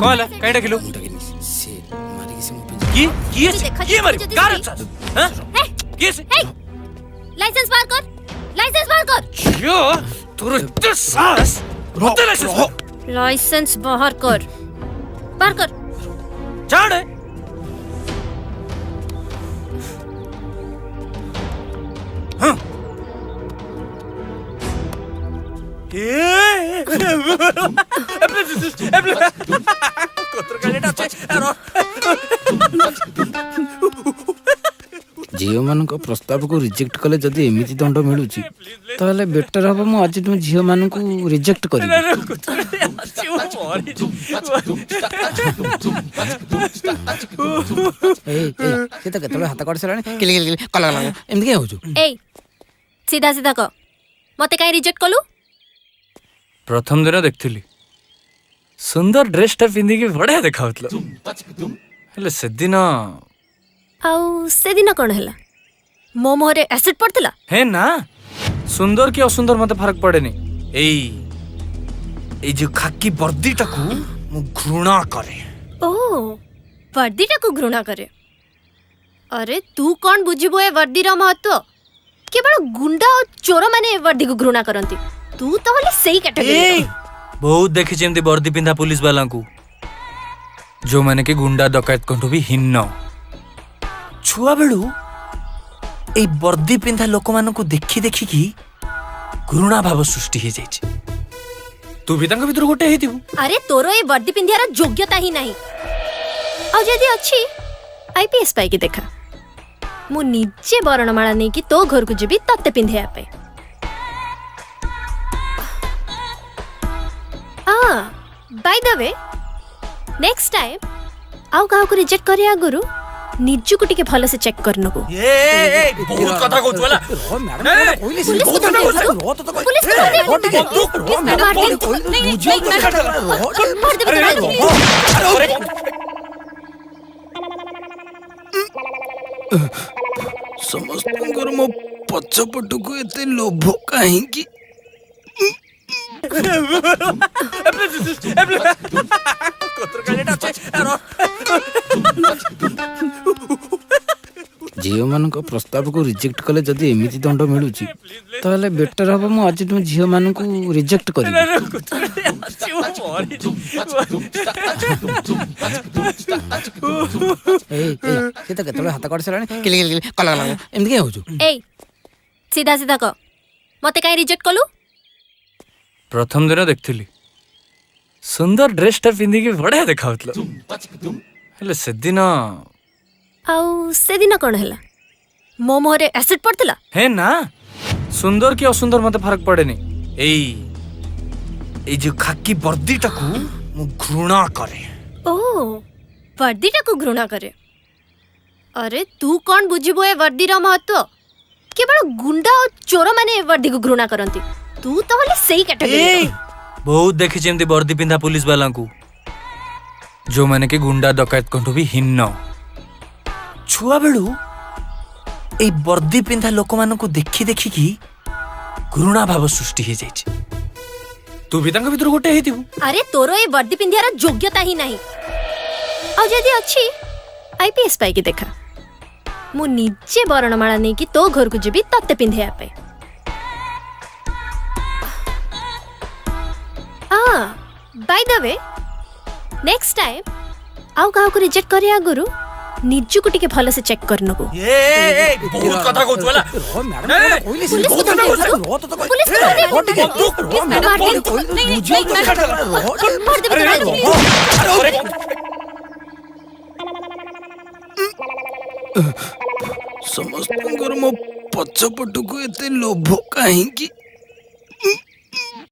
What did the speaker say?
कौन है कहीं डाकिलु से मारी किसी मुंह ये मारी कार हां ये लाइसेंस बाहर कर, लाइसेंस बाहर कर। यो तोर इतना साहस रोते लाइसेंस बाहर कर, बाहर कर। झाड़ हाँ झील मान प्रस्ताव को रिजेक्ट कले जदि एमती दंड मिलू ताहले बेटर हम मु आज तुम झील मान को रिजेक्ट कर हाथ कर सारा कला एमती क्या हो सीधा सीधा कह मते काई रिजेक्ट कलु। प्रथम दिन देखथिली सुंदर ड्रेस टा पिंदी के बड़ा देखाउतलो हेले से दिन आउ से दिन कोन हला मो मोहरे एसिड पड़तला है ना सुंदर की असुंदर मते फर्क पड़ेनी ए जो खाकी वर्दी टाकू मु घृणा करे। ओ वर्दी टाकू घृणा करे? अरे तू कौन बुझिबो ए वर्दी रा महत्व? केवल गुंडा और चोर माने वर्दी को घृणा करंती, तू तो वाली सही कैटेगरी। बहुत देखि जेमती वर्दी पिंधा पुलिस वाला को जो माने के गुंडा डकैत कंठू भी हिन्न छुआ बेलू ए वर्दी पिंधा लोक मान को देखि देखि की घृणा भाव सृष्टि हो जाइछ। तू भी तांका भीतर गोटे हेतिबु। अरे तोरो ए वर्दी पिंधियार योग्यता ही नहीं। आ जदी अच्छी आईपीएस पाई की देखा मु निजे बरणमाला नहीं कि तो घर को जीबी तत्ते पिंधे पे। By the way next time आउ काहा को रिजेक्ट करे आगुरु निजु को टिके भलो से चेक करनो को। ए बहुत कथा कहू वाला पुलिस समस्त मो पछपट को एते लोभ काहे की झील मान प्रस्ताव को रिजेक्ट कले जदि एमती दंड मिलू ताहले बेटर हम मु आज तुम झील मान को रिजेक्ट कर हाथ कर सारा कला एमती क्या हो सीधा सीधा कह मते काई रिजेक्ट कलु। प्रथम दिन देखथिली सुंदर ड्रेस टा पिंदी के बड़ा देखाउतलो हेले से दिन आउ से दिन कोन हला मो मोहरे एसिड पड़तला है ना सुंदर की असुंदर मते फर्क पड़ेनी ए जो खाकी वर्दी टाकू मु घृणा करे। ओ वर्दी टाकू घृणा करे? अरे तू कौन बुझिबो ए वर्दी रा महत्व? केवल गुंडा और चोर माने वर्दी को घृणा करंती, तू तो वाली सही कैटेगरी। बहुत देखि जेमती वर्दी पिंधा पुलिस वाला को जो माने के गुंडा डकैत कंठू भी हिन्न छुआ बेलू ए वर्दी पिंधा लोक मान को देखि देखि की घृणा भाव सृष्टि हो जाइछ। तू भी तांका भीतर गोटे हेतिबु। अरे तोरो ए वर्दी पिंधियार योग्यता ही नहीं। आ जदी अच्छी आईपीएस पाई की देखा मु निजे बरणमाला नहीं कि तो घर को जीबी तत्ते पिंधे पे। By the way next time आउ काहा को रिजेक्ट करे आगुरु निजु को टिके भलो से चेक करनो को। बहुत कथा कहू वाला समस्त मो पछपट को एते लोभ काहे की